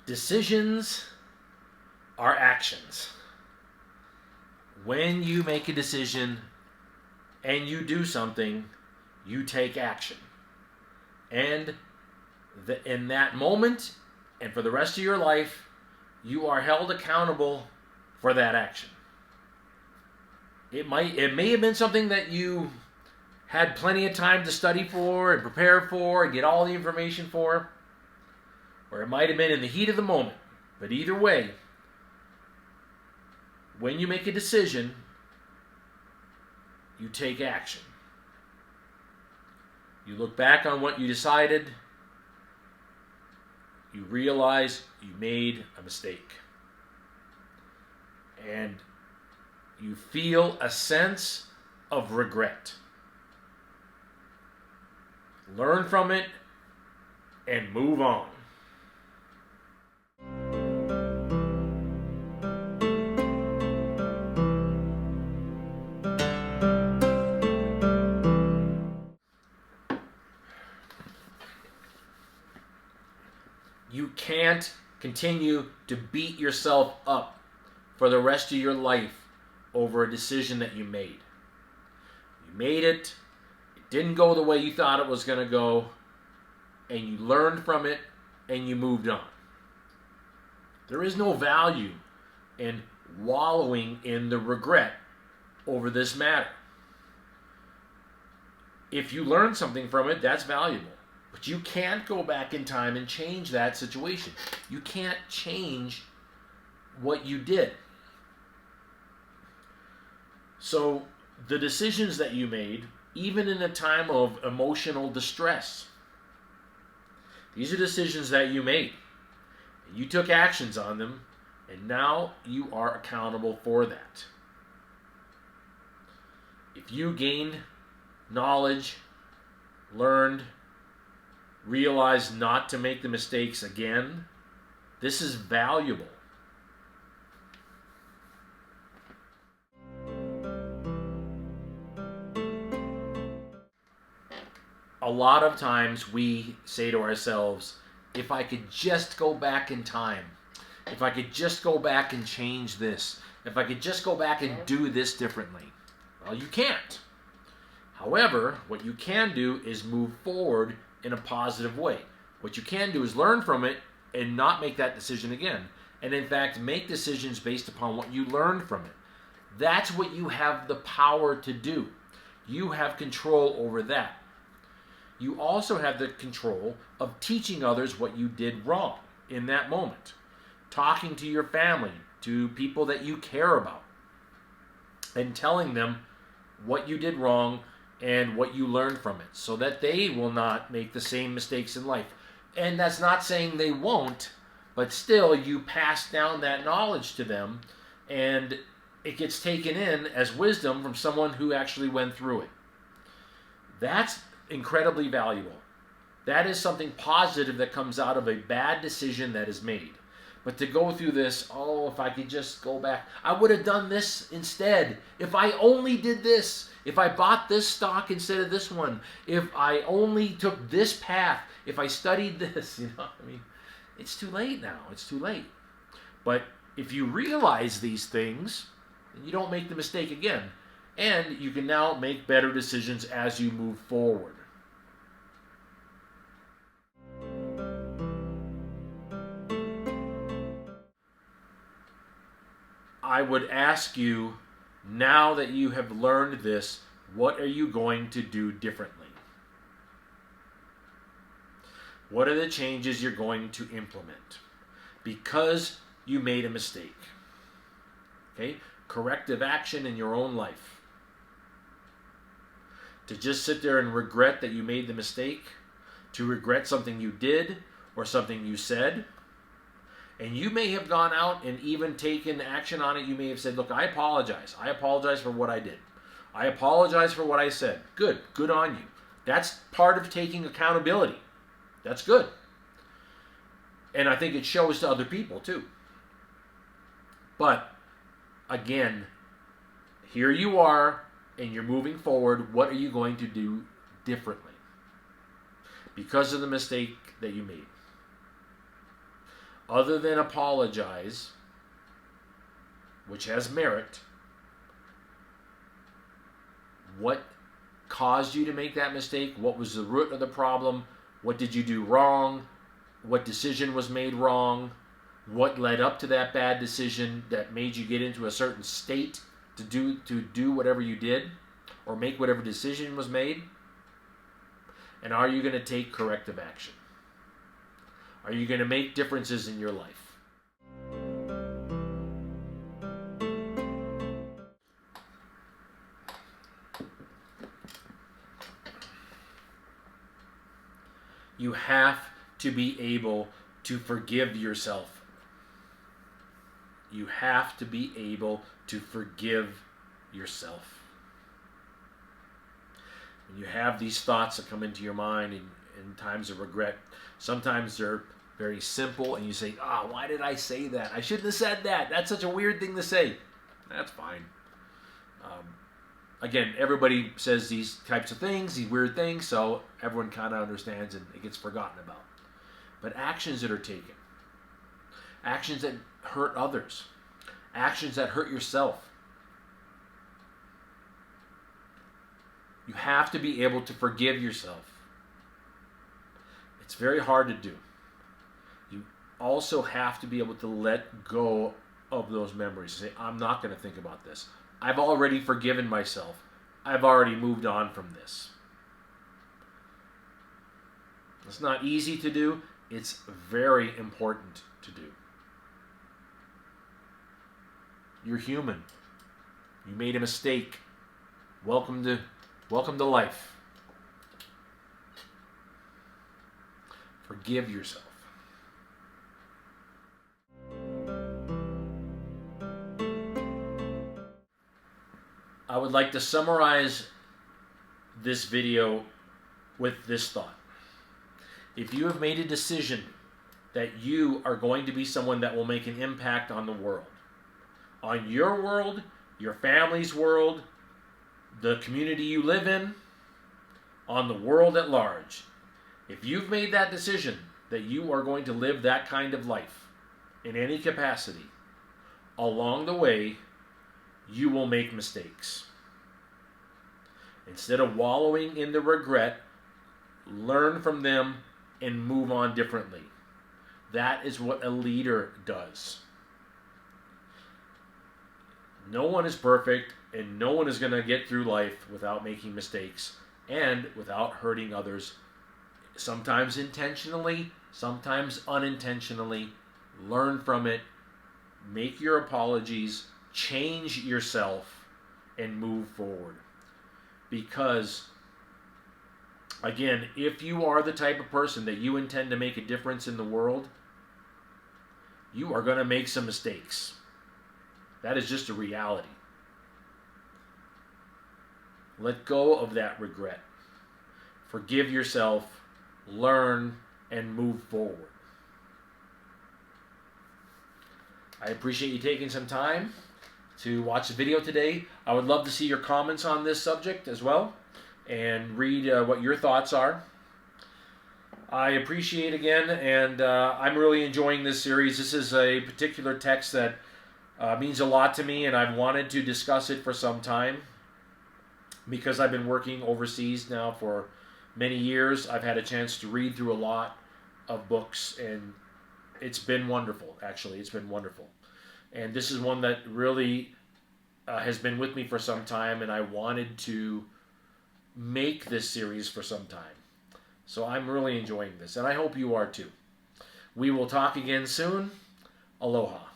Decisions are actions. When you make a decision and you do something, you take action. And in that moment and for the rest of your life, you are held accountable for that action. It may have been something that you had plenty of time to study for and prepare for and get all the information for, or it might have been in the heat of the moment. But either way, when you make a decision, you take action. You look back on what you decided, you realize you made a mistake. And you feel a sense of regret. Learn from it and move on. You can't continue to beat yourself up for the rest of your life over a decision that you made. You made it, it didn't go the way you thought it was going to go, and you learned from it, and you moved on. There is no value in wallowing in the regret over this matter. If you learn something from it, that's valuable. But you can't go back in time and change that situation. You can't change what you did. So the decisions that you made, even in a time of emotional distress, these are decisions that you made. You took actions on them, and now you are accountable for that. If you gained knowledge, learned, realized not to make the mistakes again, this is valuable. A lot of times we say to ourselves, if I could just go back in time, if I could just go back and change this, if I could just go back and do this differently. Well, you can't. However, what you can do is move forward in a positive way. What you can do is learn from it and not make that decision again. And in fact, make decisions based upon what you learned from it. That's what you have the power to do. You have control over that. You also have the control of teaching others what you did wrong in that moment. Talking to your family, to people that you care about, and telling them what you did wrong and what you learned from it, so that they will not make the same mistakes in life. And that's not saying they won't, but still you pass down that knowledge to them, and it gets taken in as wisdom from someone who actually went through it. That's incredibly valuable. That is something positive that comes out of a bad decision that is made. But to go through this, oh, if I could just go back, I would have done this instead. If I only did this, if I bought this stock instead of this one, if I only took this path, if I studied this, it's too late now. It's too late. But if you realize these things, then you don't make the mistake again. And you can now make better decisions as you move forward. I would ask you, now that you have learned this, what are you going to do differently? What are the changes you're going to implement? Because you made a mistake. Okay? Corrective action in your own life. To just sit there and regret that you made the mistake, to regret something you did or something you said, and you may have gone out and even taken action on it. You may have said, look, I apologize. I apologize for what I did. I apologize for what I said. Good. Good on you. That's part of taking accountability. That's good. And I think it shows to other people too. But again, here you are and you're moving forward. What are you going to do differently because of the mistake that you made? other than apologize, which has merit, what caused you to make that mistake? What was the root of the problem? What did you do wrong? What decision was made wrong? What led up to that bad decision that made you get into a certain state to do whatever you did or make whatever decision was made? And are you going to take corrective action? Are you going to make differences in your life? You have to be able to forgive yourself. You have to be able to forgive yourself. When you have these thoughts that come into your mind in times of regret, sometimes they're very simple and you say, why did I say that? I shouldn't have said that. That's such a weird thing to say. That's fine. Again, everybody says these types of things, these weird things, so everyone kind of understands and it gets forgotten about. But actions that are taken, actions that hurt others, actions that hurt yourself, you have to be able to forgive yourself. It's very hard to do. You also have to be able to let go of those memories. Say, I'm not going to think about this. I've already forgiven myself. I've already moved on from this. It's not easy to do. It's very important to do. You're human. You made a mistake. Welcome to life. Forgive yourself. I would like to summarize this video with this thought. If you have made a decision that you are going to be someone that will make an impact on the world, on your world, your family's world, the community you live in, on the world at large, if you've made that decision that you are going to live that kind of life in any capacity, along the way, you will make mistakes. Instead of wallowing in the regret, learn from them and move on differently. That is what a leader does. No one is perfect, and no one is going to get through life without making mistakes and without hurting others, sometimes intentionally, sometimes unintentionally. Learn from it, make your apologies, change yourself, and move forward. Because, again, if you are the type of person that you intend to make a difference in the world, you are going to make some mistakes. That is just a reality. Let go of that regret. Forgive yourself, learn, and move forward. I appreciate you taking some time to watch the video today. I would love to see your comments on this subject as well and read what your thoughts are. I appreciate again, and I'm really enjoying this series. This is a particular text that means a lot to me, and I've wanted to discuss it for some time because I've been working overseas now for many years. I've had a chance to read through a lot of books, and it's been wonderful, actually. It's been wonderful. And this is one that really has been with me for some time, and I wanted to make this series for some time. So I'm really enjoying this, and I hope you are too. We will talk again soon. Aloha.